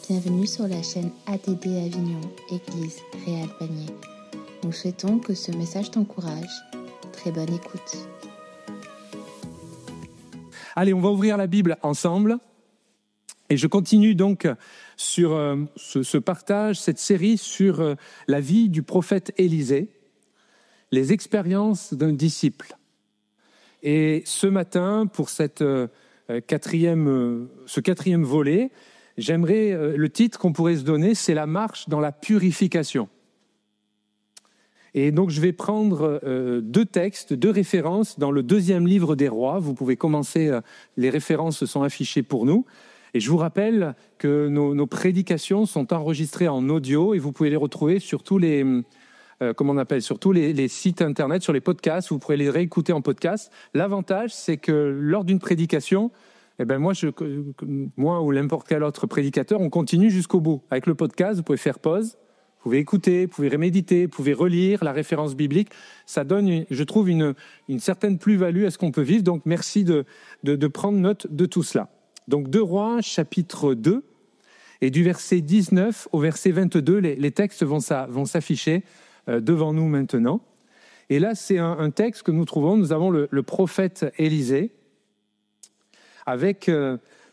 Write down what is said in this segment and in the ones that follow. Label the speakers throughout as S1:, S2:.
S1: Bienvenue sur la chaîne ADD Avignon, Église Réal Panier. Nous souhaitons que ce message t'encourage. Très bonne écoute.
S2: Allez, on va ouvrir la Bible ensemble. Et je continue donc sur ce partage, cette série sur la vie du prophète Élisée, les expériences d'un disciple. Et ce matin, pour ce quatrième volet, j'aimerais, le titre qu'on pourrait se donner, c'est la marche dans la purification. Et donc je vais prendre deux textes, deux références dans le 2e livre des Rois. Vous pouvez commencer, les références sont affichées pour nous. Et je vous rappelle que nos prédications sont enregistrées en audio et vous pouvez les retrouver sur tous les, sur tous les sites internet, sur les podcasts. Vous pourrez les réécouter en podcast. L'avantage, c'est que lors d'une prédication, moi ou n'importe quel autre prédicateur, on continue jusqu'au bout. Avec le podcast, vous pouvez faire pause, vous pouvez écouter, vous pouvez reméditer, vous pouvez relire la référence biblique. Ça donne, je trouve, une certaine plus-value à ce qu'on peut vivre. Donc, merci de prendre note de tout cela. Donc, 2 Rois, chapitre 2, et du verset 19 au verset 22, les textes vont s'afficher devant nous maintenant. Et là, c'est un texte que nous trouvons, nous avons le prophète Élisée, avec,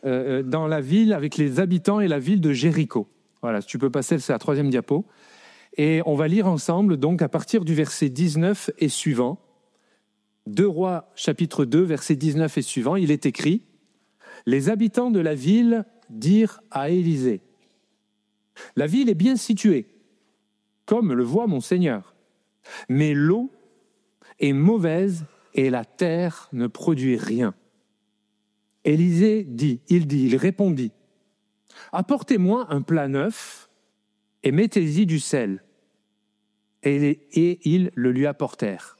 S2: dans la ville, avec les habitants et la ville de Jéricho. Voilà, si tu peux passer, c'est la 3e diapo. Et on va lire ensemble, donc, à partir du verset 19 et suivant. 2 Rois, chapitre 2, verset 19 et suivant, il est écrit « Les habitants de la ville dirent à Élisée, « La ville est bien située, comme le voit mon Seigneur, mais l'eau est mauvaise et la terre ne produit rien. » Élisée il répondit, « Apportez-moi un plat neuf et mettez-y du sel. » Et ils le lui apportèrent.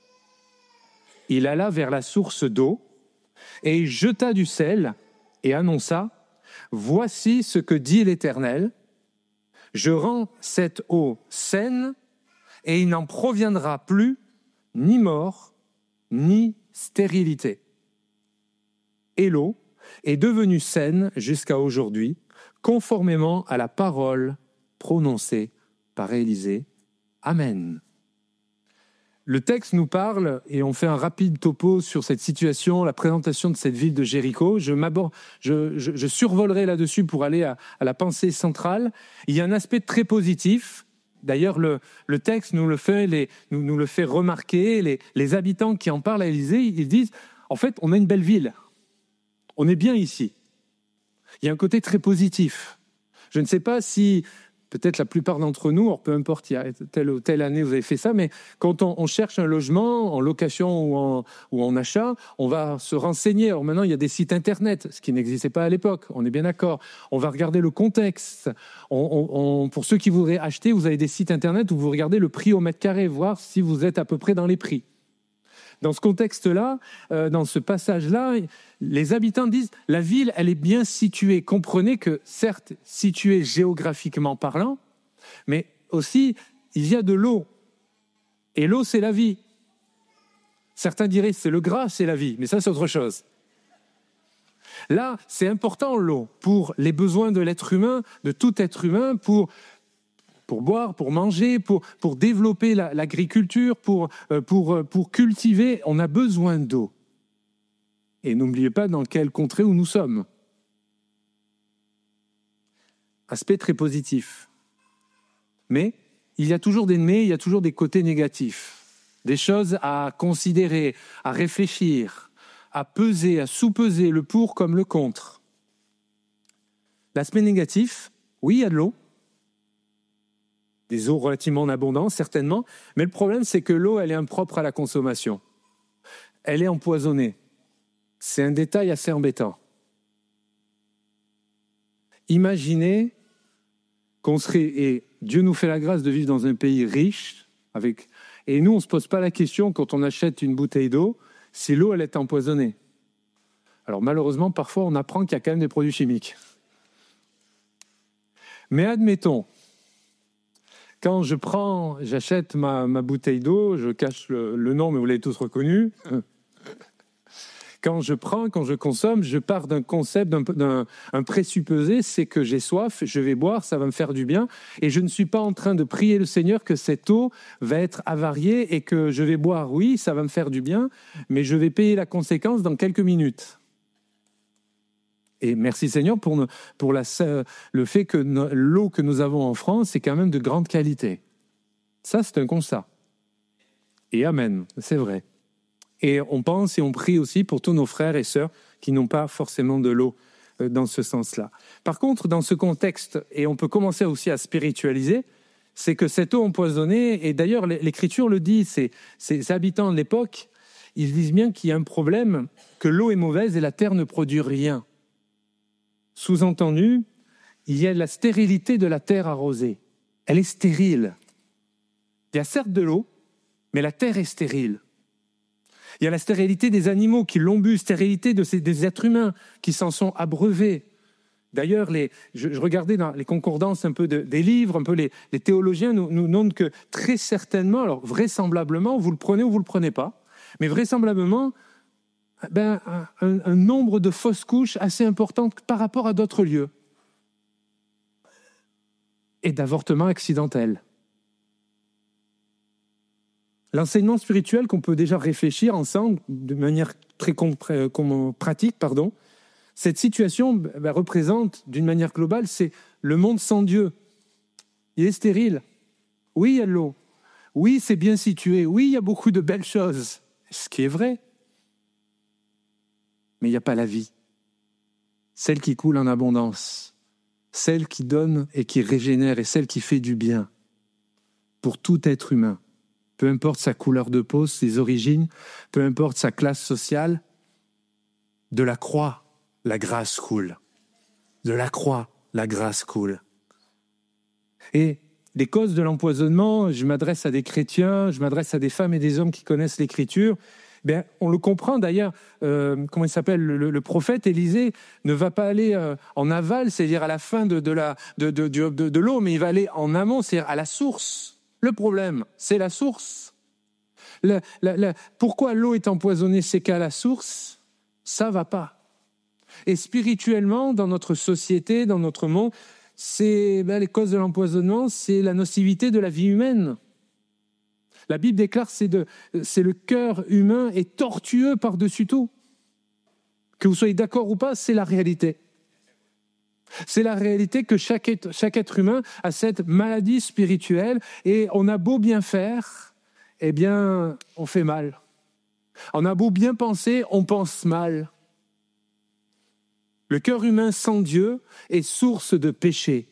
S2: Il alla vers la source d'eau et il jeta du sel et annonça, « Voici ce que dit l'Éternel, je rends cette eau saine et il n'en proviendra plus ni mort ni stérilité. » Et l'eau est devenue saine jusqu'à aujourd'hui, conformément à la parole prononcée par Élisée. Amen. Le texte nous parle, et on fait un rapide topo sur cette situation, la présentation de cette ville de Jéricho. Je survolerai là-dessus pour aller à la pensée centrale. Il y a un aspect très positif. D'ailleurs, le texte nous le fait remarquer. Les habitants qui en parlent à Élisée, ils disent, en fait, on a une belle ville. On est bien ici. Il y a un côté très positif. Je ne sais pas si, peut-être la plupart d'entre nous, or peu importe, il y a telle ou telle année vous avez fait ça, mais quand on cherche un logement en location ou en achat, on va se renseigner. Alors maintenant, il y a des sites internet, ce qui n'existait pas à l'époque, on est bien d'accord. On va regarder le contexte. Pour ceux qui voudraient acheter, vous avez des sites internet où vous regardez le prix au mètre carré, voir si vous êtes à peu près dans les prix. Dans ce contexte-là, dans ce passage-là, les habitants disent « la ville, elle est bien située ». Comprenez que, certes, située géographiquement parlant, mais aussi, il y a de l'eau. Et l'eau, c'est la vie. Certains diraient « c'est le gras, c'est la vie », mais ça, c'est autre chose. Là, c'est important, l'eau, pour les besoins de l'être humain, de tout être humain, pour boire, pour manger, pour développer l'agriculture, pour cultiver, on a besoin d'eau. Et n'oubliez pas dans quelle contrée où nous sommes. Aspect très positif. Mais il y a toujours des mais, il y a toujours des côtés négatifs. Des choses à considérer, à réfléchir, à peser, à sous-peser le pour comme le contre. L'aspect négatif, oui, il y a de l'eau. Des eaux relativement en abondance, certainement. Mais le problème, c'est que l'eau, elle est impropre à la consommation. Elle est empoisonnée. C'est un détail assez embêtant. Imaginez qu'on serait, et Dieu nous fait la grâce de vivre dans un pays riche, et nous, on ne se pose pas la question, quand on achète une bouteille d'eau, si l'eau, elle est empoisonnée. Alors malheureusement, parfois, on apprend qu'il y a quand même des produits chimiques. Mais admettons, quand j'achète ma bouteille d'eau, je cache le nom, mais vous l'avez tous reconnu. Quand je prends, quand je consomme, je pars d'un concept, d'un présupposé, c'est que j'ai soif, je vais boire, ça va me faire du bien, et je ne suis pas en train de prier le Seigneur que cette eau va être avariée et que je vais boire, oui, ça va me faire du bien, mais je vais payer la conséquence dans quelques minutes. Et merci Seigneur pour le fait que l'eau que nous avons en France, c'est quand même de grande qualité. Ça, c'est un constat. Et amen, c'est vrai. Et on pense et on prie aussi pour tous nos frères et sœurs qui n'ont pas forcément de l'eau dans ce sens-là. Par contre, dans ce contexte, et on peut commencer aussi à spiritualiser, c'est que cette eau empoisonnée, et d'ailleurs l'Écriture le dit, ces habitants de l'époque, ils disent bien qu'il y a un problème, que l'eau est mauvaise et la terre ne produit rien. Sous-entendu, il y a la stérilité de la terre arrosée. Elle est stérile. Il y a certes de l'eau, mais la terre est stérile. Il y a la stérilité des animaux qui l'ont bu, stérilité des êtres humains qui s'en sont abreuvés. D'ailleurs, je regardais dans les concordances un peu des livres, un peu les théologiens nous notent que très certainement, alors vraisemblablement, vous le prenez ou vous ne le prenez pas, mais vraisemblablement, un nombre de fausses couches assez important par rapport à d'autres lieux et d'avortements accidentels. L'enseignement spirituel qu'on peut déjà réfléchir ensemble de manière très pratique, cette situation représente d'une manière globale, c'est le monde sans Dieu. Il est stérile. Oui, il y a de l'eau. Oui, c'est bien situé. Oui, il y a beaucoup de belles choses. Ce qui est vrai. Mais il n'y a pas la vie. Celle qui coule en abondance. Celle qui donne et qui régénère et celle qui fait du bien. Pour tout être humain. Peu importe sa couleur de peau, ses origines, peu importe sa classe sociale, de la croix, la grâce coule. De la croix, la grâce coule. Et les causes de l'empoisonnement, je m'adresse à des chrétiens, je m'adresse à des femmes et des hommes qui connaissent l'Écriture. On le comprend d'ailleurs, le prophète Élisée ne va pas aller en aval, c'est-à-dire à la fin de l'eau, mais il va aller en amont, c'est-à-dire à la source. Le problème, c'est la source. Pourquoi l'eau est empoisonnée, c'est qu'à la source, ça ne va pas. Et spirituellement, dans notre société, dans notre monde, les causes de l'empoisonnement, c'est la nocivité de la vie humaine. La Bible déclare que c'est le cœur humain est tortueux par-dessus tout. Que vous soyez d'accord ou pas, c'est la réalité. C'est la réalité que chaque être humain a cette maladie spirituelle et on a beau bien faire, on fait mal. On a beau bien penser, on pense mal. Le cœur humain sans Dieu est source de péché.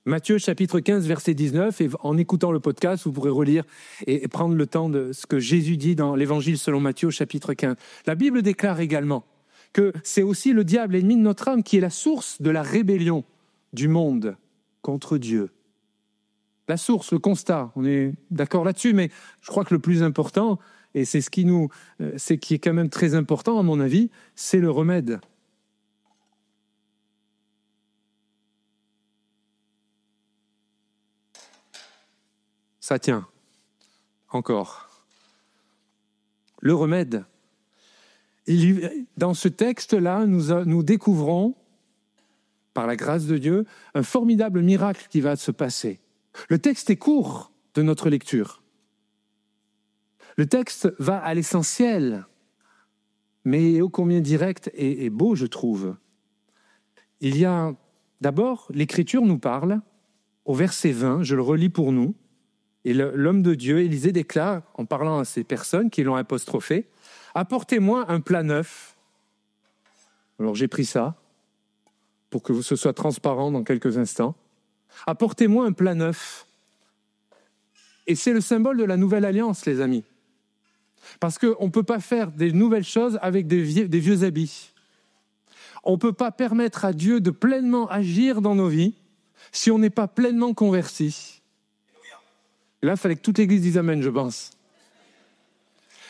S2: Matthieu chapitre 15, verset 19, et en écoutant le podcast, vous pourrez relire et prendre le temps de ce que Jésus dit dans l'Évangile selon Matthieu chapitre 15. La Bible déclare également que c'est aussi le diable, ennemi de notre âme, qui est la source de la rébellion du monde contre Dieu. La source, le constat, on est d'accord là-dessus, mais je crois que le plus important, et c'est qui est quand même très important à mon avis, c'est le remède. Ça tient. Encore. Le remède. Dans ce texte-là, nous découvrons, par la grâce de Dieu, un formidable miracle qui va se passer. Le texte est court de notre lecture. Le texte va à l'essentiel, mais ô combien direct et beau, je trouve. Il y a d'abord, l'Écriture nous parle, au verset 20, je le relis pour nous, et l'homme de Dieu, Élisée, déclare, en parlant à ces personnes qui l'ont apostrophé, « Apportez-moi un plat neuf. » Alors j'ai pris ça, pour que ce soit transparent dans quelques instants. « Apportez-moi un plat neuf. » Et c'est le symbole de la nouvelle alliance, les amis. Parce qu'on ne peut pas faire des nouvelles choses avec des vieux habits. On ne peut pas permettre à Dieu de pleinement agir dans nos vies si on n'est pas pleinement converti. Et là, il fallait que toute l'Église dise amen, je pense.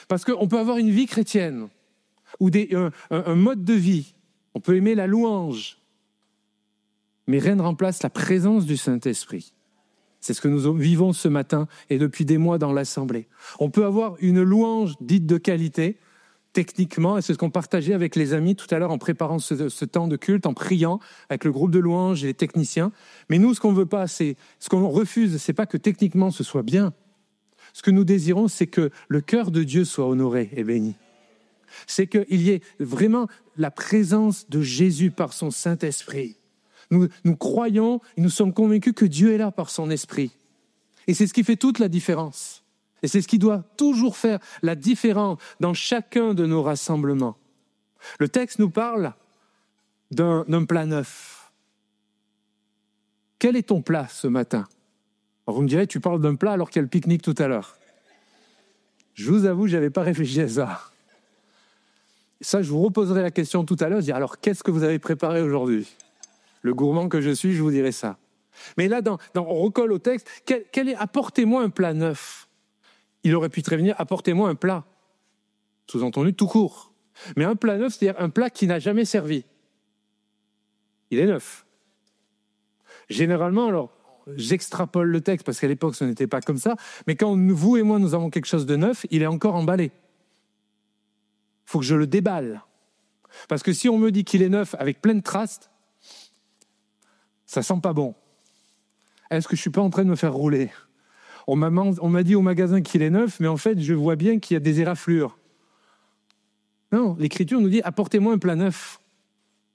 S2: Parce qu'on peut avoir une vie chrétienne ou un mode de vie. On peut aimer la louange. Mais rien ne remplace la présence du Saint-Esprit. C'est ce que nous vivons ce matin et depuis des mois dans l'Assemblée. On peut avoir une louange dite de qualité, techniquement, et c'est ce qu'on partageait avec les amis tout à l'heure en préparant ce temps de culte, en priant avec le groupe de louanges et les techniciens. Mais nous, ce qu'on veut pas, ce qu'on refuse, c'est pas que techniquement ce soit bien. Ce que nous désirons, c'est que le cœur de Dieu soit honoré et béni. C'est qu'il y ait vraiment la présence de Jésus par son Saint-Esprit. Nous croyons et nous sommes convaincus que Dieu est là par son Esprit. Et c'est ce qui fait toute la différence. Et c'est ce qui doit toujours faire la différence dans chacun de nos rassemblements. Le texte nous parle d'un plat neuf. Quel est ton plat ce matin ? Alors vous me direz, tu parles d'un plat alors qu'il y a le pique-nique tout à l'heure. Je vous avoue, je n'avais pas réfléchi à ça. Ça, je vous reposerai la question tout à l'heure. Je dirai, alors, qu'est-ce que vous avez préparé aujourd'hui ? Le gourmand que je suis, je vous dirai ça. Mais là, on recolle au texte, apportez-moi un plat neuf. Il aurait pu très bien dire, apportez-moi un plat. Sous-entendu, tout court. Mais un plat neuf, c'est-à-dire un plat qui n'a jamais servi. Il est neuf. Généralement, alors, j'extrapole le texte, parce qu'à l'époque, ce n'était pas comme ça, mais quand vous et moi, nous avons quelque chose de neuf, il est encore emballé. Il faut que je le déballe. Parce que si on me dit qu'il est neuf avec plein de traces, ça sent pas bon. Est-ce que je suis pas en train de me faire rouler ? On m'a dit au magasin qu'il est neuf, mais en fait, je vois bien qu'il y a des éraflures. Non, l'Écriture nous dit, apportez-moi un plat neuf.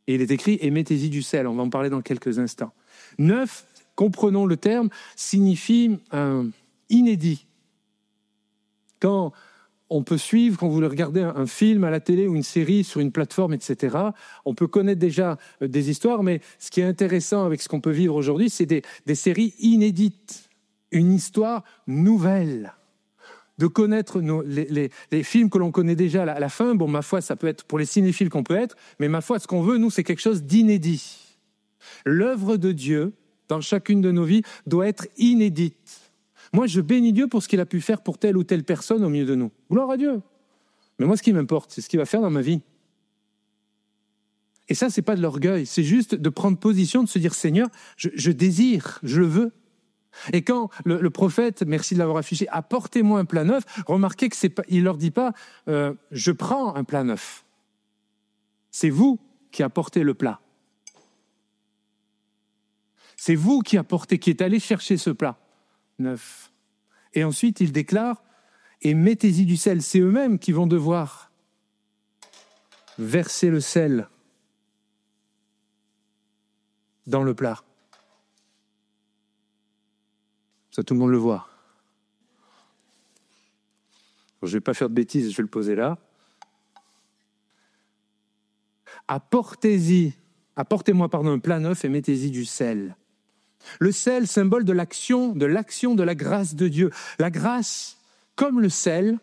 S2: Et il est écrit, et mettez-y du sel. On va en parler dans quelques instants. Neuf, comprenons le terme, signifie inédit. Quand on peut suivre, quand vous regardez un film à la télé ou une série sur une plateforme, etc., on peut connaître déjà des histoires, mais ce qui est intéressant avec ce qu'on peut vivre aujourd'hui, c'est des séries inédites. Une histoire nouvelle. De connaître les films que l'on connaît déjà à la fin, bon, ma foi, ça peut être pour les cinéphiles qu'on peut être, mais ma foi, ce qu'on veut, nous, c'est quelque chose d'inédit. L'œuvre de Dieu, dans chacune de nos vies, doit être inédite. Moi, je bénis Dieu pour ce qu'il a pu faire pour telle ou telle personne au milieu de nous. Gloire à Dieu. Mais moi, ce qui m'importe, c'est ce qu'il va faire dans ma vie. Et ça, c'est pas de l'orgueil, c'est juste de prendre position, de se dire, Seigneur, je désire, je le veux. Et quand le prophète, merci de l'avoir affiché, apportez-moi un plat neuf, remarquez qu'il ne leur dit pas, je prends un plat neuf. C'est vous qui apportez le plat. C'est vous qui êtes allé chercher ce plat neuf. Et ensuite, il déclare, et mettez-y du sel. C'est eux-mêmes qui vont devoir verser le sel dans le plat. Ça, tout le monde le voit. Je ne vais pas faire de bêtises, je vais le poser là. Apportez-moi un plat neuf et mettez-y du sel. Le sel, symbole de l'action de la grâce de Dieu. La grâce, comme le sel,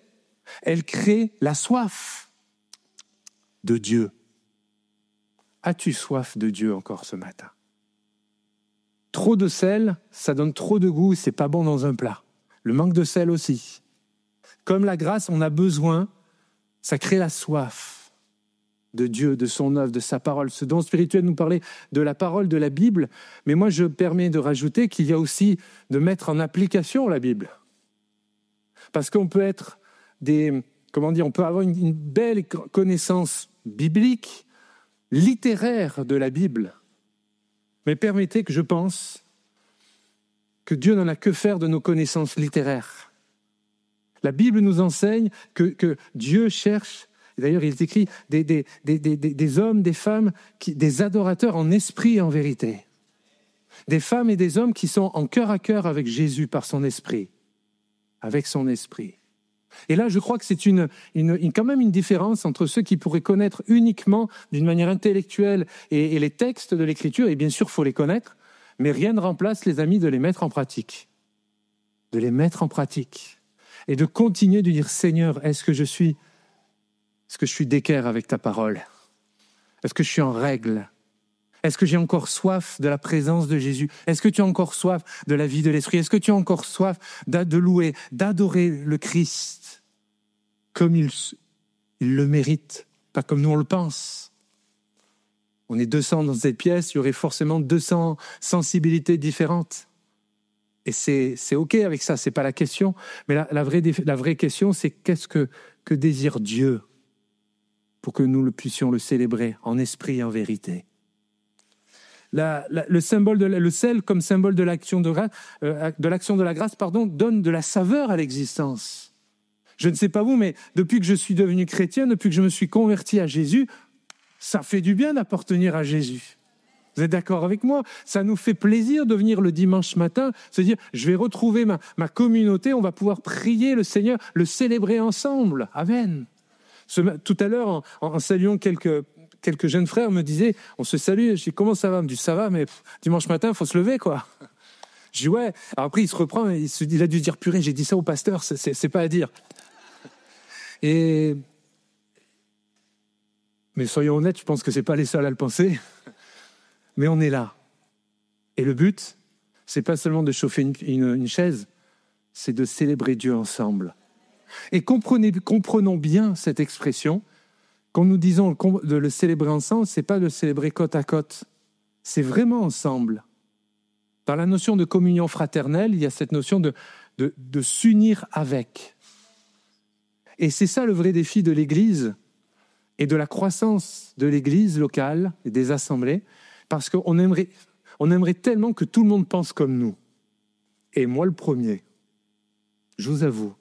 S2: elle crée la soif de Dieu. As-tu soif de Dieu encore ce matin ? Trop de sel, ça donne trop de goût, c'est pas bon dans un plat. Le manque de sel aussi. Comme la grâce, on a besoin, ça crée la soif de Dieu, de son œuvre, de sa parole. Ce don spirituel nous parlait de la parole de la Bible, mais moi je permets de rajouter qu'il y a aussi de mettre en application la Bible. Parce qu'on peut être on peut avoir une belle connaissance biblique, littéraire de la Bible. Mais permettez que je pense que Dieu n'en a que faire de nos connaissances littéraires. La Bible nous enseigne que Dieu cherche, et d'ailleurs il est écrit, des hommes, des femmes, des adorateurs en esprit et en vérité. Des femmes et des hommes qui sont en cœur à cœur avec Jésus par son esprit. Avec son esprit. Et là, je crois que c'est quand même une différence entre ceux qui pourraient connaître uniquement d'une manière intellectuelle et les textes de l'Écriture, et bien sûr, il faut les connaître, mais rien ne remplace, les amis, de les mettre en pratique. De les mettre en pratique. Et de continuer de dire, Seigneur, est-ce que je suis d'équerre avec ta parole ? Est-ce que je suis en règle ? Est-ce que j'ai encore soif de la présence de Jésus ? Est-ce que tu as encore soif de la vie de l'Esprit ? Est-ce que tu as encore soif de louer, d'adorer le Christ comme il le mérite, pas comme nous on le pense ? On est 200 dans cette pièce, il y aurait forcément 200 sensibilités différentes. Et c'est OK avec ça, c'est pas la question. Mais la vraie question, c'est qu'est-ce que désire Dieu pour que nous puissions le célébrer en esprit et en vérité. Le sel comme symbole de l'action de la grâce, donne de la saveur à l'existence. Je ne sais pas vous, mais depuis que je suis devenu chrétien, depuis que je me suis converti à Jésus, ça fait du bien d'appartenir à Jésus. Vous êtes d'accord avec moi? Ça nous fait plaisir de venir le dimanche matin, se dire, je vais retrouver ma communauté, on va pouvoir prier le Seigneur, le célébrer ensemble. Amen. Tout à l'heure, en saluant quelques jeunes frères, me disaient, on se salue, je dis, comment ça va? Il me dit, ça va, mais dimanche matin, il faut se lever, quoi. Je dis, ouais. Alors après, il se reprend, il a dû dire, purée, j'ai dit ça au pasteur, c'est pas à dire. Mais soyons honnêtes, je pense que c'est pas les seuls à le penser. Mais on est là. Et le but, c'est pas seulement de chauffer une chaise, c'est de célébrer Dieu ensemble. Et comprenons bien cette expression. Quand nous disons de le célébrer ensemble, c'est pas de le célébrer côte à côte. C'est vraiment ensemble. Dans la notion de communion fraternelle, il y a cette notion de s'unir avec. Et c'est ça le vrai défi de l'Église et de la croissance de l'Église locale et des assemblées, parce qu'on aimerait tellement que tout le monde pense comme nous. Et moi le premier, je vous avoue,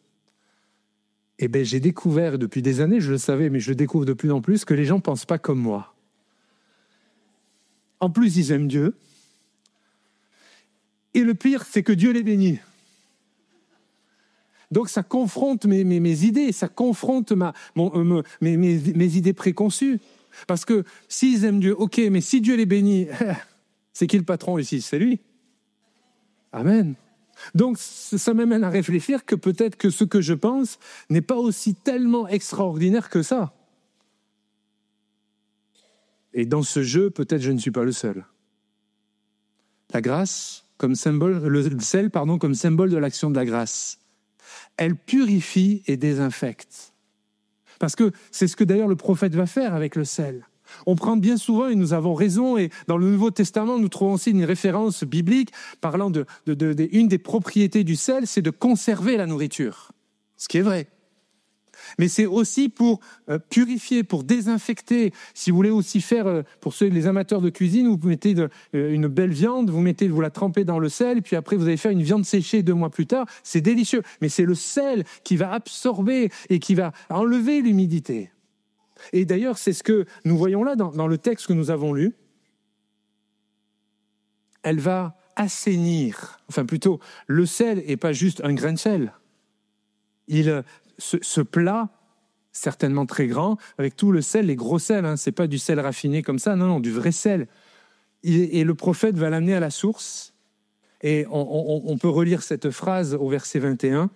S2: j'ai découvert depuis des années, je le savais, mais je le découvre de plus en plus, que les gens ne pensent pas comme moi. En plus, ils aiment Dieu. Et le pire, c'est que Dieu les bénit. Donc ça confronte mes idées, ça confronte mes idées préconçues. Parce que s'ils aiment Dieu, ok, mais si Dieu les bénit, c'est qui le patron ici? C'est lui. Amen. Donc ça m'amène à réfléchir que peut-être que ce que je pense n'est pas aussi tellement extraordinaire que ça. Et dans ce jeu, peut-être je ne suis pas le seul. La grâce, comme symbole, le sel, comme symbole de l'action de la grâce, elle purifie et désinfecte. Parce que c'est ce que d'ailleurs le prophète va faire avec le sel. On prend bien souvent, et nous avons raison, et dans le Nouveau Testament, nous trouvons aussi une référence biblique parlant une des propriétés du sel, c'est de conserver la nourriture. Ce qui est vrai. Mais c'est aussi pour purifier, pour désinfecter. Si vous voulez aussi faire, pour les amateurs de cuisine, vous mettez une belle viande, vous la trempez dans le sel, puis après vous allez faire une viande séchée 2 mois plus tard, c'est délicieux. Mais c'est le sel qui va absorber et qui va enlever l'humidité. Et d'ailleurs, c'est ce que nous voyons là dans le texte que nous avons lu. Elle va assainir, enfin plutôt, le sel n'est pas juste un grain de sel. Ce plat, certainement très grand, avec tout le sel, les gros sels, c'est pas du sel raffiné comme ça, non, du vrai sel. Et le prophète va l'amener à la source, et on peut relire cette phrase au verset 21.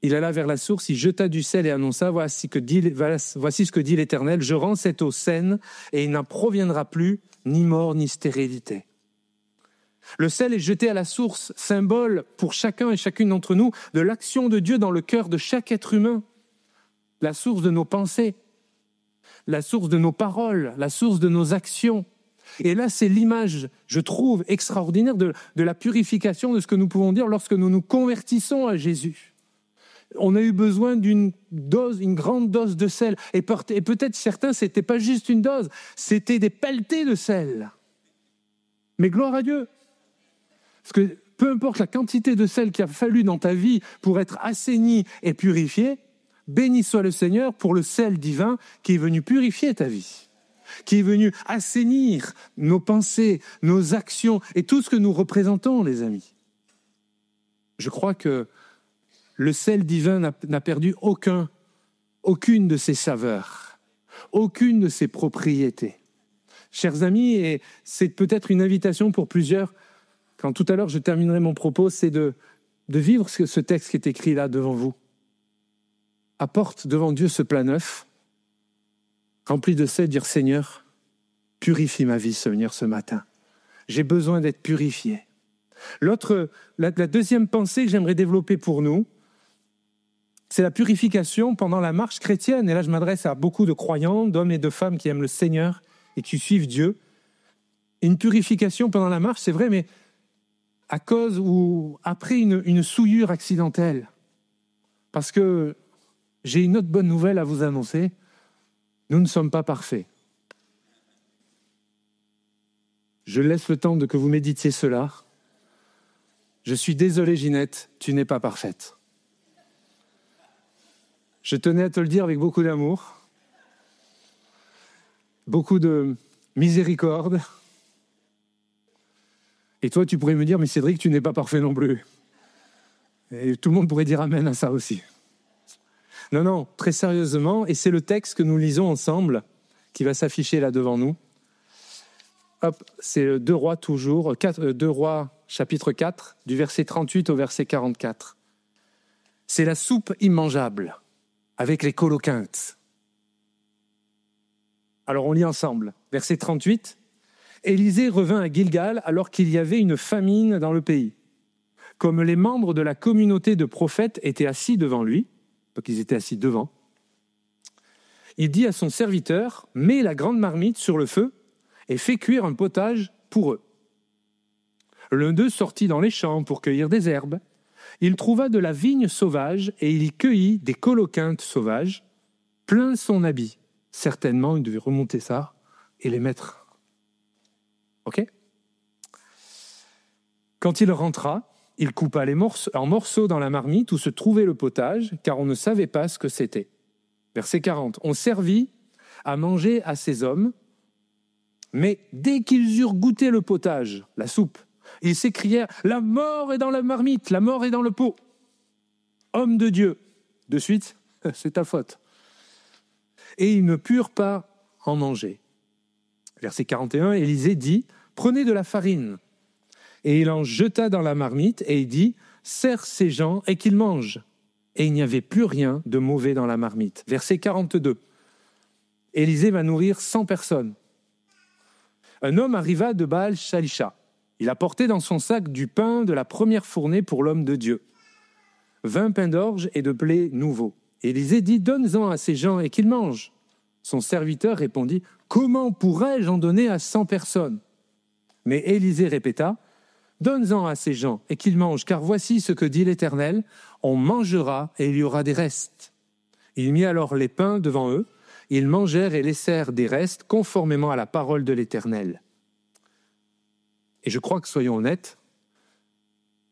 S2: Il alla vers la source, il jeta du sel et annonça, voici ce que dit l'Éternel, je rends cette eau saine, et il n'en proviendra plus ni mort ni stérilité. Le sel est jeté à la source, symbole pour chacun et chacune d'entre nous de l'action de Dieu dans le cœur de chaque être humain. La source de nos pensées, la source de nos paroles, la source de nos actions. Et là, c'est l'image, je trouve, extraordinaire de la purification de ce que nous pouvons dire lorsque nous nous convertissons à Jésus. On a eu besoin une grande dose de sel. Et peut-être certains, ce n'était pas juste une dose, c'était des pelletées de sel. Mais gloire à Dieu. Parce que peu importe la quantité de sel qu'il a fallu dans ta vie pour être assaini et purifié, béni soit le Seigneur pour le sel divin qui est venu purifier ta vie, qui est venu assainir nos pensées, nos actions et tout ce que nous représentons, les amis. Je crois que le sel divin n'a perdu aucune de ses saveurs, aucune de ses propriétés. Chers amis, et c'est peut-être une invitation pour plusieurs, quand tout à l'heure je terminerai mon propos, c'est de vivre ce texte qui est écrit là devant vous. Apporte devant Dieu ce plat neuf, rempli de sel, dire Seigneur, purifie ma vie, Seigneur, ce matin. J'ai besoin d'être purifié. La deuxième pensée que j'aimerais développer pour nous, c'est la purification pendant la marche chrétienne. Et là, je m'adresse à beaucoup de croyants, d'hommes et de femmes qui aiment le Seigneur et qui suivent Dieu. Et une purification pendant la marche, c'est vrai, mais à cause ou après une souillure accidentelle. Parce que j'ai une autre bonne nouvelle à vous annoncer. Nous ne sommes pas parfaits. Je laisse le temps de que vous méditiez cela. Je suis désolé, Ginette, tu n'es pas parfaite. Je tenais à te le dire avec beaucoup d'amour, beaucoup de miséricorde. Et toi, tu pourrais me dire, mais Cédric, tu n'es pas parfait non plus. Et tout le monde pourrait dire amen à ça aussi. Non, très sérieusement, et c'est le texte que nous lisons ensemble, qui va s'afficher là devant nous. Hop, c'est 2 Rois toujours, 2 Rois chapitre 4, du verset 38 au verset 44. C'est la soupe immangeable, avec les coloquintes. Alors on lit ensemble, verset 38. Élisée revint à Gilgal alors qu'il y avait une famine dans le pays. Comme les membres de la communauté de prophètes étaient assis devant lui, donc ils étaient assis devant, il dit à son serviteur, « Mets la grande marmite sur le feu et fais cuire un potage pour eux. » L'un d'eux sortit dans les champs pour cueillir des herbes. Il trouva de la vigne sauvage et il y cueillit des coloquintes sauvages, plein son habit. Certainement, il devait remonter ça et les mettre. OK ? Quand il rentra, il coupa en morceaux dans la marmite où se trouvait le potage, car on ne savait pas ce que c'était. Verset 40. On servit à manger à ces hommes, mais dès qu'ils eurent goûté le potage, la soupe, ils s'écrièrent « La mort est dans la marmite, la mort est dans le pot. Homme de Dieu. » De suite, c'est ta faute. Et ils ne purent pas en manger. Verset 41, Élisée dit « Prenez de la farine. » Et il en jeta dans la marmite et il dit « Sers ces gens et qu'ils mangent. » Et il n'y avait plus rien de mauvais dans la marmite. Verset 42, Élisée va nourrir 100 personnes. Un homme arriva de Baal-Shalisha. Il apportait dans son sac du pain de la première fournée pour l'homme de Dieu. 20 pains d'orge et de blé nouveaux. Élisée dit « Donne-en à ces gens et qu'ils mangent. » Son serviteur répondit « Comment pourrais-je en donner à 100 personnes ?» Mais Élisée répéta « Donne-en à ces gens et qu'ils mangent, car voici ce que dit l'Éternel, on mangera et il y aura des restes. » Il mit alors les pains devant eux, ils mangèrent et laissèrent des restes conformément à la parole de l'Éternel. Et je crois que, soyons honnêtes,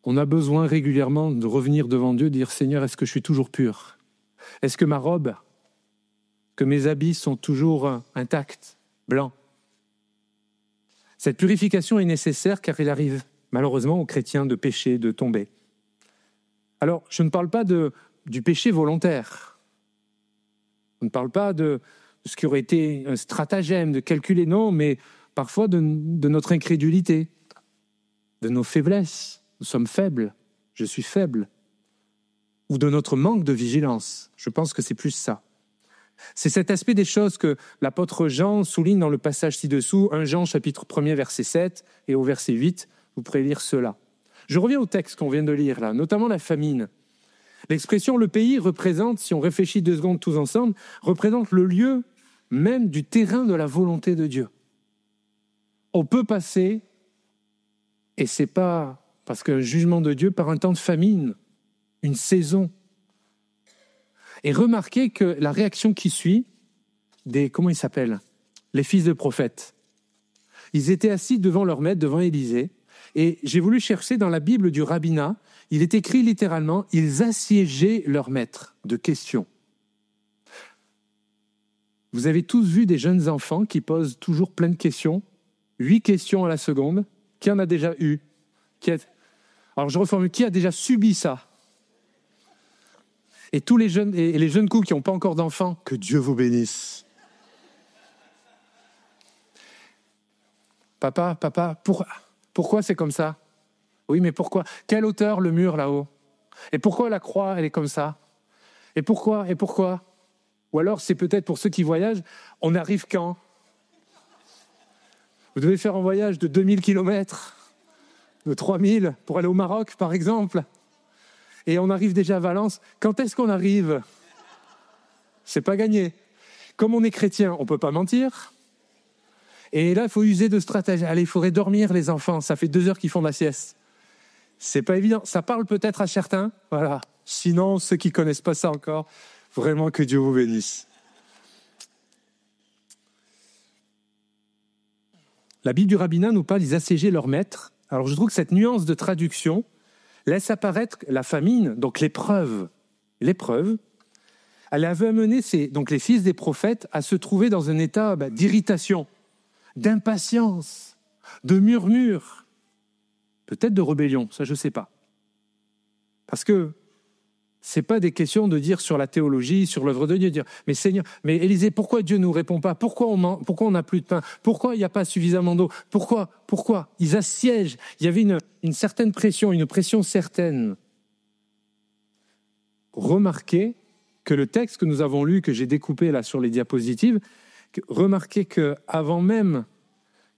S2: on a besoin régulièrement de revenir devant Dieu, de dire « Seigneur, est-ce que je suis toujours pur ? Est-ce que ma robe, que mes habits sont toujours intacts, blancs ?» Cette purification est nécessaire car il arrive malheureusement aux chrétiens de pécher, de tomber. Alors, je ne parle pas du péché volontaire. Je ne parle pas de ce qui aurait été un stratagème, de calculer, non, mais parfois de notre incrédulité, de nos faiblesses. Nous sommes faibles, je suis faible. Ou de notre manque de vigilance. Je pense que c'est plus ça. C'est cet aspect des choses que l'apôtre Jean souligne dans le passage ci-dessous, 1 Jean chapitre 1er verset 7 et au verset 8, vous pourrez lire cela. Je reviens au texte qu'on vient de lire là, notamment la famine. L'expression « le pays » représente, si on réfléchit 2 secondes tous ensemble, représente le lieu même du terrain de la volonté de Dieu. On peut passer, et c'est pas parce qu'un jugement de Dieu, par un temps de famine, une saison. Et remarquez que la réaction qui suit comment ils s'appellent ? Les fils de prophètes. Ils étaient assis devant leur maître, devant Élisée, et j'ai voulu chercher dans la Bible du rabbinat, il est écrit littéralement, ils assiégeaient leur maître de questions. Vous avez tous vu des jeunes enfants qui posent toujours plein de questions, 8 questions à la seconde. Qui en a déjà eu ? Alors je reformule, qui a déjà subi ça ? Et tous les jeunes couples qui n'ont pas encore d'enfants, que Dieu vous bénisse. Papa, pourquoi c'est comme ça ? Oui, mais pourquoi ? Quelle hauteur le mur là-haut ? Et pourquoi la croix, elle est comme ça ? Et pourquoi ? Ou alors, c'est peut-être pour ceux qui voyagent, on arrive quand ? Vous devez faire un voyage de 2000 km, de 3000 pour aller au Maroc, par exemple. Et on arrive déjà à Valence. Quand est-ce qu'on arrive ? C'est pas gagné. Comme on est chrétien, on peut pas mentir. Et là, il faut user de stratégie. Allez, il faudrait dormir, les enfants. Ça fait 2 heures qu'ils font la sieste. C'est pas évident. Ça parle peut-être à certains. Voilà. Sinon, ceux qui connaissent pas ça encore, vraiment que Dieu vous bénisse. La Bible du rabbinat nous parle, ils assiégeaient leur maître. Alors je trouve que cette nuance de traduction laisse apparaître la famine, donc l'épreuve. L'épreuve, elle avait amené donc les fils des prophètes à se trouver dans un état d'irritation, d'impatience, de murmure, peut-être de rébellion, ça je ne sais pas. Parce que ce n'est pas des questions de dire sur la théologie, sur l'œuvre de Dieu, de dire « Mais Seigneur, mais Élisée, pourquoi Dieu ne nous répond pas ? Pourquoi on n'a plus de pain ? Pourquoi il n'y a pas suffisamment d'eau ? Pourquoi ?» Ils assiègent. Il y avait une certaine pression, une pression certaine. Remarquez que le texte que nous avons lu, que j'ai découpé là sur les diapositives, remarquez qu'avant même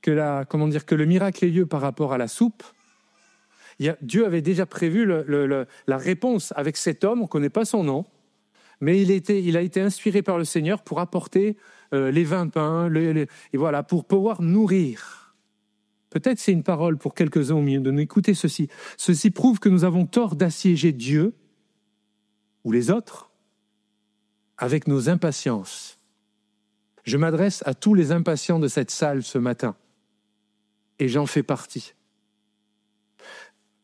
S2: que le miracle ait lieu par rapport à la soupe, Dieu avait déjà prévu la réponse avec cet homme, on ne connaît pas son nom, mais il a été inspiré par le Seigneur pour apporter les 20 pains, et voilà, pour pouvoir nourrir. Peut-être c'est une parole pour quelques-uns au milieu de nous. Écoutez ceci. Ceci prouve que nous avons tort d'assiéger Dieu ou les autres avec nos impatiences. Je m'adresse à tous les impatients de cette salle ce matin, et j'en fais partie.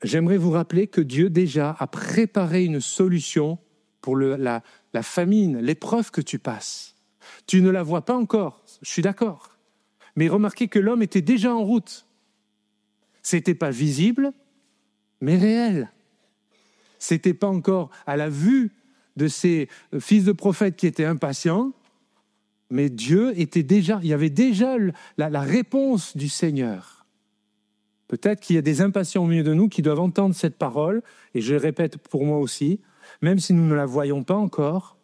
S2: J'aimerais vous rappeler que Dieu déjà a préparé une solution pour la famine, l'épreuve que tu passes. Tu ne la vois pas encore, je suis d'accord. Mais remarquez que l'homme était déjà en route. Ce n'était pas visible, mais réel. Ce n'était pas encore à la vue de ces fils de prophètes qui étaient impatients, mais Dieu était déjà, il y avait déjà la réponse du Seigneur. Peut-être qu'il y a des impatients au milieu de nous qui doivent entendre cette parole, et je le répète pour moi aussi, même si nous ne la voyons pas encore,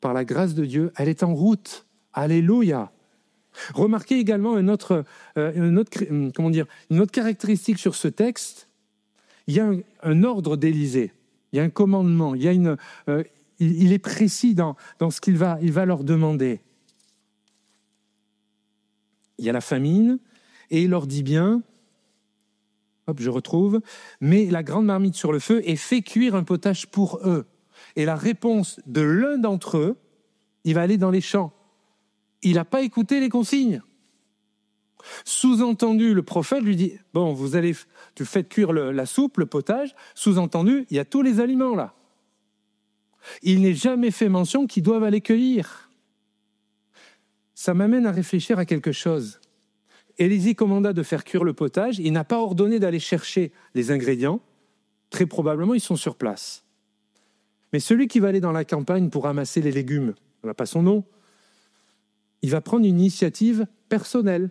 S2: par la grâce de Dieu, elle est en route. Alléluia. Remarquez également une autre caractéristique sur ce texte. Il y a un ordre d'Élisée, il y a un commandement, il est précis dans ce qu'il va leur demander. Il y a la famine, et il leur dit bien, je retrouve, mais la grande marmite sur le feu et fait cuire un potage pour eux. Et la réponse de l'un d'entre eux, il va aller dans les champs. Il n'a pas écouté les consignes. Sous-entendu, le prophète lui dit, bon, tu faites cuire la soupe, le potage, sous-entendu, il y a tous les aliments là. Il n'est jamais fait mention qu'ils doivent aller cueillir. Ça m'amène à réfléchir à quelque chose. Élisée commanda de faire cuire le potage, il n'a pas ordonné d'aller chercher les ingrédients, très probablement ils sont sur place. Mais celui qui va aller dans la campagne pour ramasser les légumes, on n'a pas son nom, il va prendre une initiative personnelle.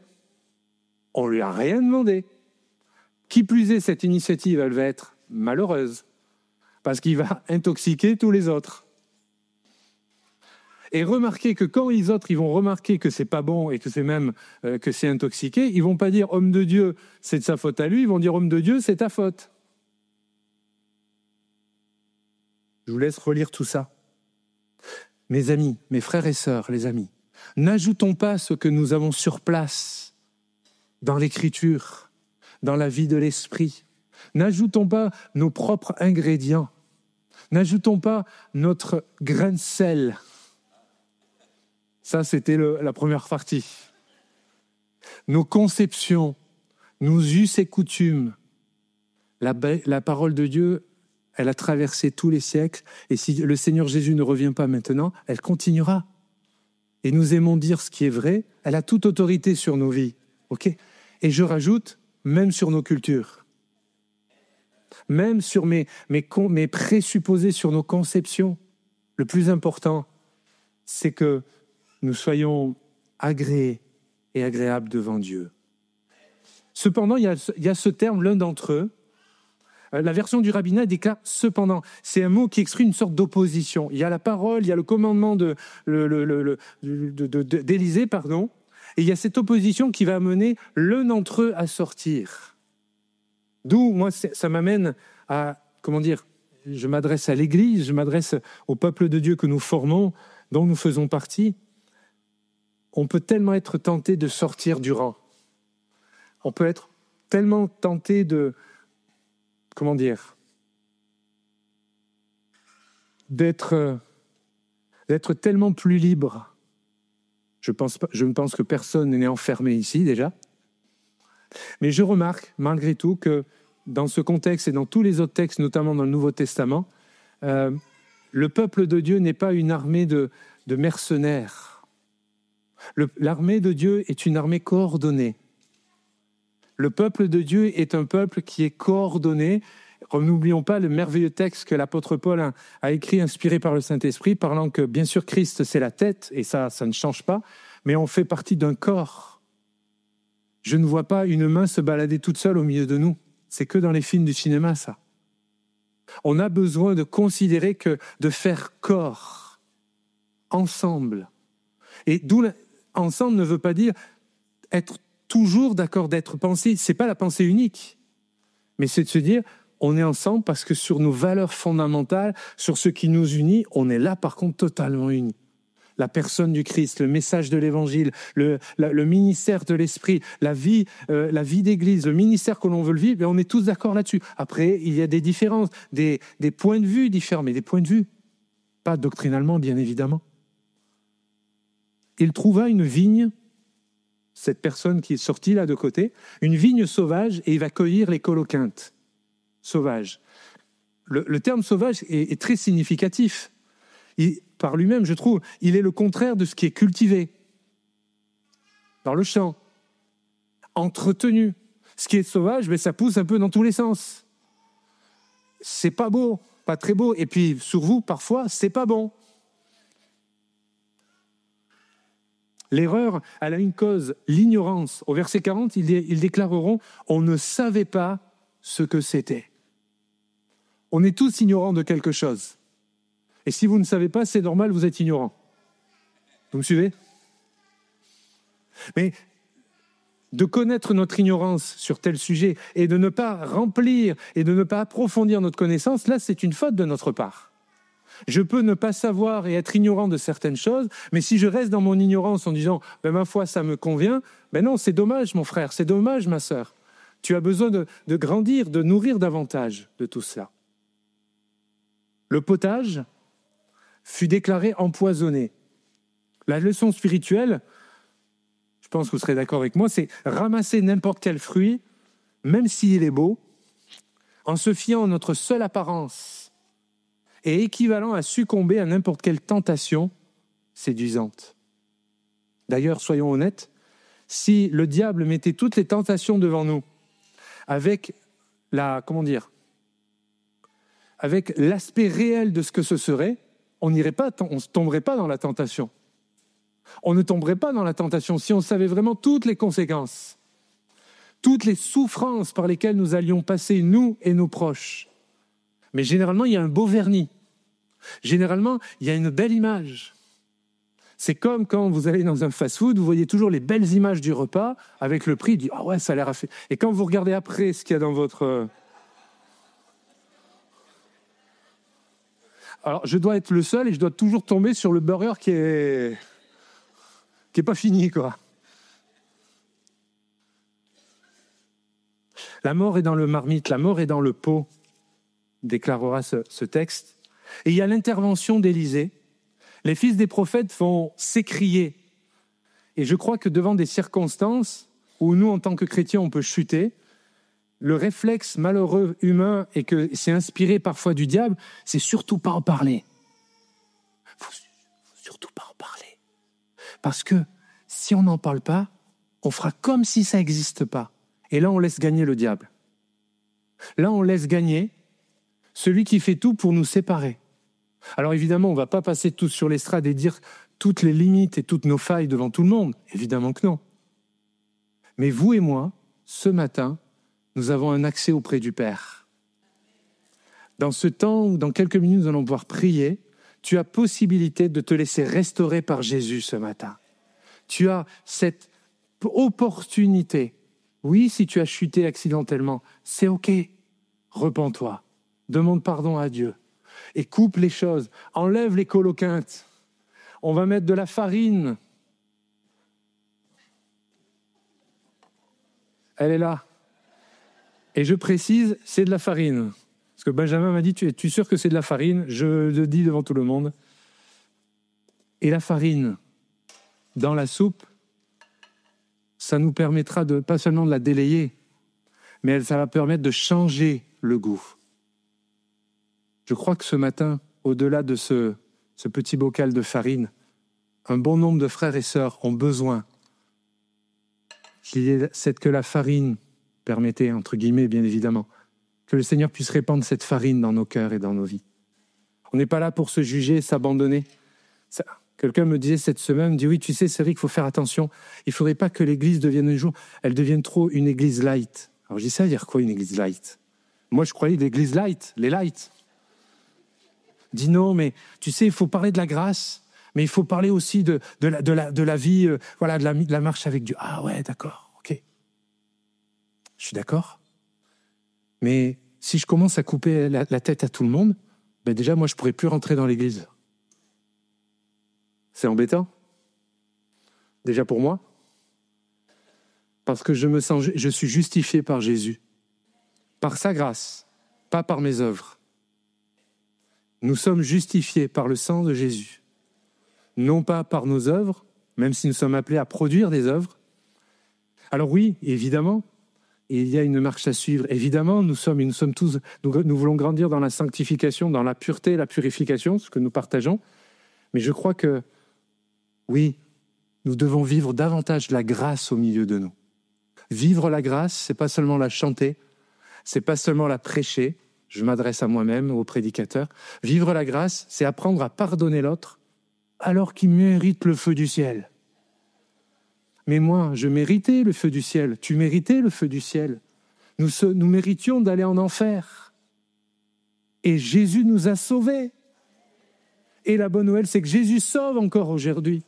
S2: On ne lui a rien demandé. Qui plus est, cette initiative, elle va être malheureuse, parce qu'il va intoxiquer tous les autres. Et remarquez que quand les autres ils vont remarquer que c'est pas bon et que c'est même que c'est intoxiqué, ils vont pas dire homme de Dieu, c'est de sa faute à lui, ils vont dire homme de Dieu, c'est ta faute. Je vous laisse relire tout ça. Mes amis, mes frères et sœurs, les amis, n'ajoutons pas ce que nous avons sur place dans l'Écriture, dans la vie de l'Esprit. N'ajoutons pas nos propres ingrédients. N'ajoutons pas notre grain de sel. Ça, c'était la première partie. Nos conceptions, nos us et coutumes. La parole de Dieu, elle a traversé tous les siècles. Et si le Seigneur Jésus ne revient pas maintenant, elle continuera. Et nous aimons dire ce qui est vrai. Elle a toute autorité sur nos vies. Okay ? Et je rajoute, même sur nos cultures. Même sur mes présupposés, sur nos conceptions. Le plus important, c'est que nous soyons agréés et agréables devant Dieu. Cependant, il y a ce terme, l'un d'entre eux, la version du rabbinat déclare « cependant ». C'est un mot qui exprime une sorte d'opposition. Il y a la parole, il y a le commandement d'Élisée, et il y a cette opposition qui va amener l'un d'entre eux à sortir. D'où, moi, ça m'amène à, je m'adresse à l'Église, je m'adresse au peuple de Dieu que nous formons, dont nous faisons partie. On peut tellement être tenté de sortir du rang. On peut être tellement tenté d'être tellement plus libre. Je ne pense que personne n'est enfermé ici déjà. Mais je remarque, malgré tout, que dans ce contexte et dans tous les autres textes, notamment dans le Nouveau Testament, le peuple de Dieu n'est pas une armée de mercenaires. L'armée de Dieu est une armée coordonnée. Le peuple de Dieu est un peuple qui est coordonné. N'oublions pas le merveilleux texte que l'apôtre Paul a écrit, inspiré par le Saint-Esprit, parlant que, bien sûr, Christ, c'est la tête, et ça ne change pas, mais on fait partie d'un corps. Je ne vois pas une main se balader toute seule au milieu de nous. C'est que dans les films du cinéma, ça. On a besoin de considérer que de faire corps, ensemble. Et d'où ensemble ne veut pas dire être toujours d'accord, d'être pensé. Ce n'est pas la pensée unique, mais c'est de se dire on est ensemble parce que sur nos valeurs fondamentales, sur ce qui nous unit, on est là par contre totalement unis. La personne du Christ, le message de l'Évangile, le ministère de l'Esprit, la vie d'Église, le ministère que l'on veut le vivre, et on est tous d'accord là-dessus. Après, il y a des différences, des points de vue différents, mais des points de vue, pas doctrinalement, bien évidemment. Il trouva une vigne, cette personne qui est sortie là de côté, une vigne sauvage, et il va cueillir les colocyntes sauvages. Le terme sauvage est très significatif. Par lui-même, je trouve, il est le contraire de ce qui est cultivé dans le champ, entretenu. Ce qui est sauvage, mais ça pousse un peu dans tous les sens. C'est pas beau, pas très beau. Et puis, sur vous, parfois, c'est pas bon. L'erreur, elle a une cause, l'ignorance. Au verset 40, ils déclareront « On ne savait pas ce que c'était ». On est tous ignorants de quelque chose. Et si vous ne savez pas, c'est normal, vous êtes ignorant. Vous me suivez ? Mais de connaître notre ignorance sur tel sujet et de ne pas remplir et de ne pas approfondir notre connaissance, là, c'est une faute de notre part. Je peux ne pas savoir et être ignorant de certaines choses, mais si je reste dans mon ignorance en disant « ma foi, ça me convient », non, c'est dommage, mon frère, c'est dommage, ma sœur. Tu as besoin de grandir, de nourrir davantage de tout cela. Le potage fut déclaré empoisonné. La leçon spirituelle, je pense que vous serez d'accord avec moi, c'est ramasser n'importe quel fruit, même s'il est beau, en se fiant à notre seule apparence, est équivalent à succomber à n'importe quelle tentation séduisante. D'ailleurs, soyons honnêtes, si le diable mettait toutes les tentations devant nous, avec avec l'aspect réel de ce que ce serait, on ne tomberait pas dans la tentation. On ne tomberait pas dans la tentation si on savait vraiment toutes les conséquences, toutes les souffrances par lesquelles nous allions passer, nous et nos proches. Mais généralement, il y a un beau vernis. Généralement, il y a une belle image. C'est comme quand vous allez dans un fast-food, vous voyez toujours les belles images du repas avec le prix, vous dites « Ah ouais, ça a l'air à fait ». Et quand vous regardez après ce qu'il y a dans votre... Alors, je dois être le seul et je dois toujours tomber sur le burger qui est pas fini, quoi. La mort est dans le marmite, la mort est dans le pot, déclarera ce texte. Et il y a l'intervention d'Élisée. Les fils des prophètes vont s'écrier. Et je crois que devant des circonstances où nous, en tant que chrétiens, on peut chuter, le réflexe malheureux humain et que c'est inspiré parfois du diable, c'est surtout pas en parler. Faut surtout pas en parler. Parce que si on n'en parle pas, on fera comme si ça n'existe pas. Et là, on laisse gagner le diable. Là, on laisse gagner celui qui fait tout pour nous séparer. Alors évidemment, on ne va pas passer tous sur l'estrade et dire toutes les limites et toutes nos failles devant tout le monde. Évidemment que non. Mais vous et moi, ce matin, nous avons un accès auprès du Père. Dans ce temps où, dans quelques minutes, nous allons pouvoir prier, tu as possibilité de te laisser restaurer par Jésus ce matin. Tu as cette opportunité. Oui, si tu as chuté accidentellement, c'est OK. Repens-toi. Demande pardon à Dieu. Et coupe les choses. Enlève les colocyntes. On va mettre de la farine. Elle est là. Et je précise, c'est de la farine. Parce que Benjamin m'a dit, tu es sûr que c'est de la farine ? Je le dis devant tout le monde. Et la farine, dans la soupe, ça nous permettra pas seulement de la délayer, mais ça va permettre de changer le goût. Je crois que ce matin, au-delà de ce petit bocal de farine, un bon nombre de frères et sœurs ont besoin que la farine, permettez, entre guillemets, bien évidemment, que le Seigneur puisse répandre cette farine dans nos cœurs et dans nos vies. On n'est pas là pour se juger, s'abandonner. Quelqu'un me disait cette semaine, me dit oui, tu sais, c'est vrai qu'il faut faire attention. Il ne faudrait pas que l'église devienne un jour, elle devienne trop une église light. Alors je dis ça, dire quoi une église light? Moi, je croyais l'église light, les light. Dis non, mais tu sais, il faut parler de la grâce, mais il faut parler aussi de la vie, de la marche avec Dieu. Ah ouais, d'accord, ok. Je suis d'accord. Mais si je commence à couper la tête à tout le monde, ben déjà, moi, je ne pourrais plus rentrer dans l'église. C'est embêtant. Déjà pour moi. Parce que je suis justifié par Jésus. Par sa grâce, pas par mes œuvres. Nous sommes justifiés par le sang de Jésus. Non pas par nos œuvres, même si nous sommes appelés à produire des œuvres. Alors oui, évidemment, il y a une marche à suivre. Évidemment, nous voulons grandir dans la sanctification, dans la pureté, la purification, ce que nous partageons. Mais je crois que, oui, nous devons vivre davantage la grâce au milieu de nous. Vivre la grâce, c'est pas seulement la chanter, c'est pas seulement la prêcher. Je m'adresse à moi-même, aux prédicateurs. Vivre la grâce, c'est apprendre à pardonner l'autre alors qu'il mérite le feu du ciel. Mais moi, je méritais le feu du ciel. Tu méritais le feu du ciel. Nous méritions d'aller en enfer. Et Jésus nous a sauvés. Et la bonne nouvelle, c'est que Jésus sauve encore aujourd'hui.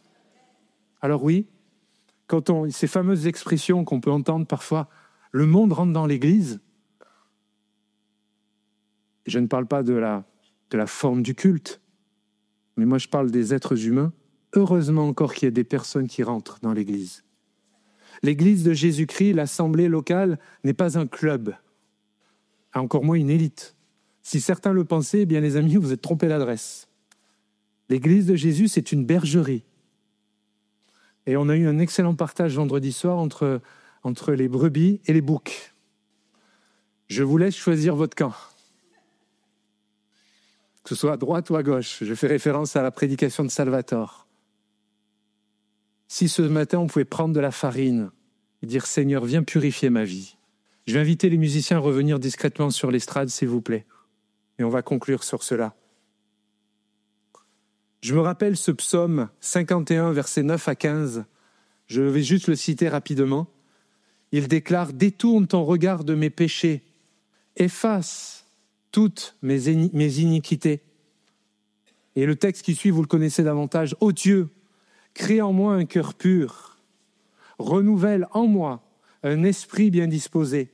S2: Alors oui, ces fameuses expressions qu'on peut entendre parfois, le monde rentre dans l'église. Je ne parle pas de la forme du culte, mais moi je parle des êtres humains. Heureusement encore qu'il y a des personnes qui rentrent dans l'église. L'église de Jésus-Christ, l'assemblée locale, n'est pas un club, encore moins une élite. Si certains le pensaient, eh bien les amis, vous êtes trompés d'adresse. L'église de Jésus, c'est une bergerie. Et on a eu un excellent partage vendredi soir entre les brebis et les boucs. Je vous laisse choisir votre camp. Que ce soit à droite ou à gauche. Je fais référence à la prédication de Salvatore. Si ce matin, on pouvait prendre de la farine et dire « Seigneur, viens purifier ma vie ». Je vais inviter les musiciens à revenir discrètement sur l'estrade, s'il vous plaît. Et on va conclure sur cela. Je me rappelle ce psaume 51, versets 9 à 15. Je vais juste le citer rapidement. Il déclare « Détourne ton regard de mes péchés, efface toutes mes iniquités. » Et le texte qui suit, vous le connaissez davantage. « Ô Dieu, crée en moi un cœur pur, renouvelle en moi un esprit bien disposé.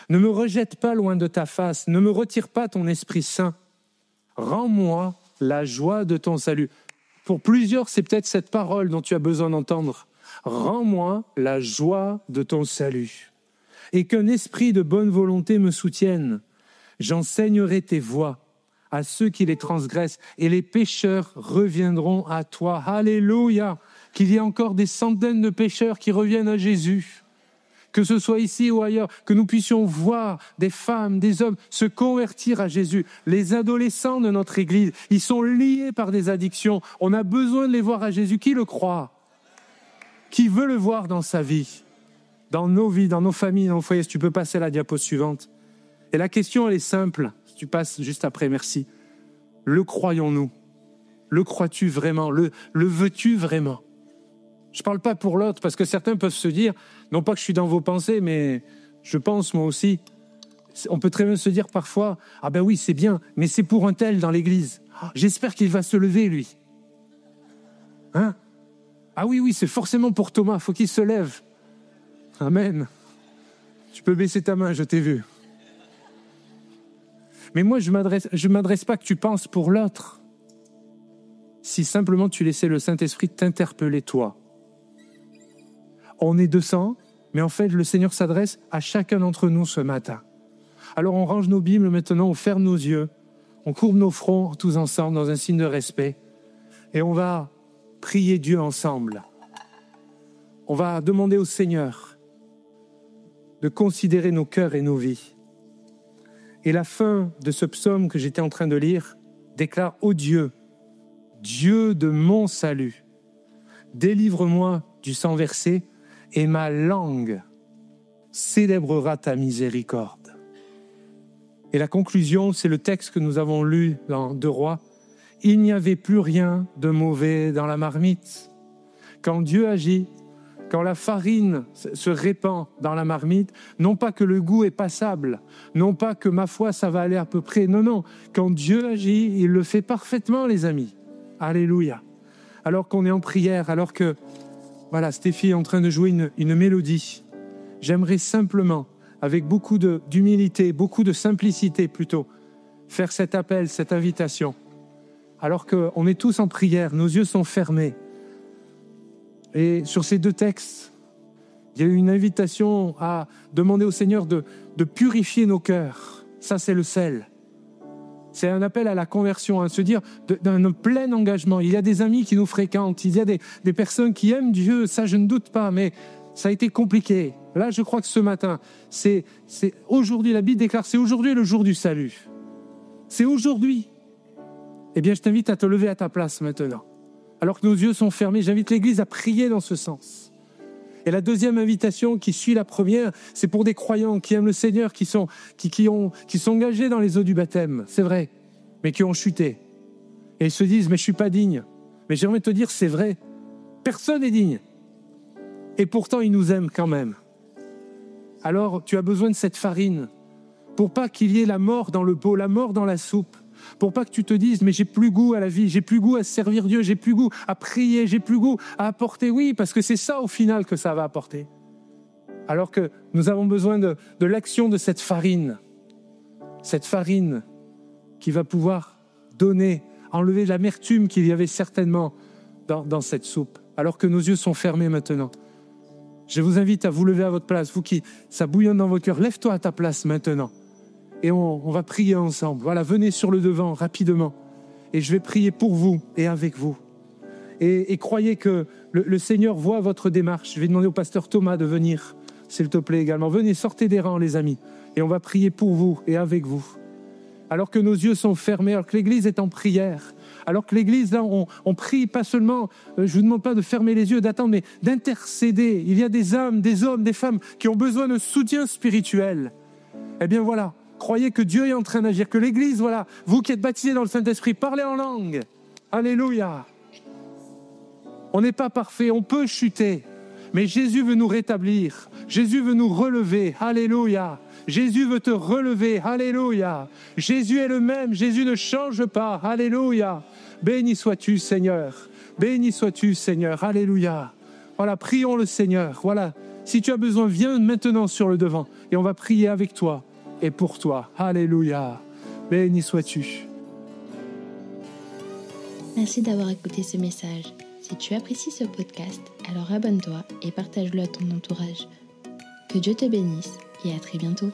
S2: Ne me rejette pas loin de ta face, ne me retire pas ton Esprit Saint. Rends-moi la joie de ton salut. » Pour plusieurs, c'est peut-être cette parole dont tu as besoin d'entendre. Rends-moi la joie de ton salut. Et qu'un esprit de bonne volonté me soutienne. J'enseignerai tes voies à ceux qui les transgressent, et les pécheurs reviendront à toi. Alléluia! Qu'il y ait encore des centaines de pécheurs qui reviennent à Jésus. Que ce soit ici ou ailleurs, que nous puissions voir des femmes, des hommes se convertir à Jésus. Les adolescents de notre Église, ils sont liés par des addictions. On a besoin de les voir à Jésus. Qui le croit? Qui veut le voir dans sa vie? Dans nos vies, dans nos familles, dans nos foyers. Si tu peux passer à la diapo suivante. Et la question, elle est simple. Si tu passes juste après, merci. Le croyons-nous? Le crois-tu vraiment? Le veux-tu vraiment? Je ne parle pas pour l'autre, parce que certains peuvent se dire, non pas que je suis dans vos pensées, mais je pense moi aussi. On peut très bien se dire parfois, ah ben oui, c'est bien, mais c'est pour un tel dans l'église. J'espère qu'il va se lever, lui. Hein? Ah oui, c'est forcément pour Thomas, il faut qu'il se lève. Amen. Tu peux baisser ta main, je t'ai vu. Mais moi, je m'adresse pas que tu penses pour l'autre. Si simplement tu laissais le Saint-Esprit t'interpeller, toi. On est 200, mais en fait, le Seigneur s'adresse à chacun d'entre nous ce matin. Alors, on range nos Bibles maintenant, on ferme nos yeux, on courbe nos fronts tous ensemble dans un signe de respect, et on va prier Dieu ensemble. On va demander au Seigneur de considérer nos cœurs et nos vies. Et la fin de ce psaume que j'étais en train de lire déclare « Ô Dieu, Dieu de mon salut, délivre-moi du sang versé et ma langue célébrera ta miséricorde. » Et la conclusion, c'est le texte que nous avons lu dans 2 Rois. Il n'y avait plus rien de mauvais dans la marmite. Quand Dieu agit, quand la farine se répand dans la marmite, non pas que le goût est passable, non pas que ma foi ça va aller à peu près, non, quand Dieu agit, il le fait parfaitement les amis. Alléluia. Alors qu'on est en prière, alors que, voilà, Stéphie est en train de jouer une mélodie, j'aimerais simplement, avec beaucoup d'humilité, beaucoup de simplicité plutôt, faire cet appel, cette invitation. Alors qu'on est tous en prière, nos yeux sont fermés. Et sur ces 2 textes, il y a eu une invitation à demander au Seigneur de purifier nos cœurs. Ça, c'est le sel. C'est un appel à la conversion, à se dire d'un plein engagement. Il y a des amis qui nous fréquentent, il y a des personnes qui aiment Dieu, ça je ne doute pas, mais ça a été compliqué. Là, je crois que ce matin, c'est aujourd'hui, la Bible déclare, c'est aujourd'hui le jour du salut. C'est aujourd'hui. Eh bien, je t'invite à te lever à ta place maintenant. Alors que nos yeux sont fermés, j'invite l'Église à prier dans ce sens. Et la deuxième invitation qui suit la première, c'est pour des croyants qui aiment le Seigneur, qui sont engagés dans les eaux du baptême, c'est vrai, mais qui ont chuté. Et ils se disent, mais je ne suis pas digne. Mais j'aimerais te dire, c'est vrai, personne n'est digne. Et pourtant, il nous aime quand même. Alors, tu as besoin de cette farine pour pas qu'il y ait la mort dans le pot, la mort dans la soupe. Pour pas que tu te dises, mais j'ai plus goût à la vie, j'ai plus goût à servir Dieu, j'ai plus goût à prier, j'ai plus goût à apporter, oui, parce que c'est ça au final que ça va apporter. Alors que nous avons besoin de l'action de cette farine qui va pouvoir donner, enlever l'amertume qu'il y avait certainement dans cette soupe, alors que nos yeux sont fermés maintenant. Je vous invite à vous lever à votre place, vous qui, ça bouillonne dans votre cœur, lève-toi à ta place maintenant. Et on va prier ensemble. Voilà, venez sur le devant rapidement. Et je vais prier pour vous et avec vous. Et croyez que le Seigneur voit votre démarche. Je vais demander au pasteur Thomas de venir, s'il te plaît également. Venez, sortez des rangs les amis. Et on va prier pour vous et avec vous. Alors que nos yeux sont fermés, alors que l'Église est en prière, alors que l'Église, là, on prie pas seulement, je ne vous demande pas de fermer les yeux, d'attendre, mais d'intercéder. Il y a des âmes, des hommes, des femmes qui ont besoin de soutien spirituel. Eh bien voilà. Croyez que Dieu est en train d'agir, que l'Église, voilà, vous qui êtes baptisés dans le Saint-Esprit, parlez en langue. Alléluia. On n'est pas parfait, on peut chuter, mais Jésus veut nous rétablir. Jésus veut nous relever. Alléluia. Jésus veut te relever. Alléluia. Jésus est le même, Jésus ne change pas. Alléluia. Béni sois-tu, Seigneur. Béni sois-tu, Seigneur. Alléluia. Voilà, prions le Seigneur. Voilà, si tu as besoin, viens maintenant sur le devant et on va prier avec toi. Et pour toi. Alléluia. Béni sois-tu.
S1: Merci d'avoir écouté ce message. Si tu apprécies ce podcast, alors abonne-toi et partage-le à ton entourage. Que Dieu te bénisse et à très bientôt.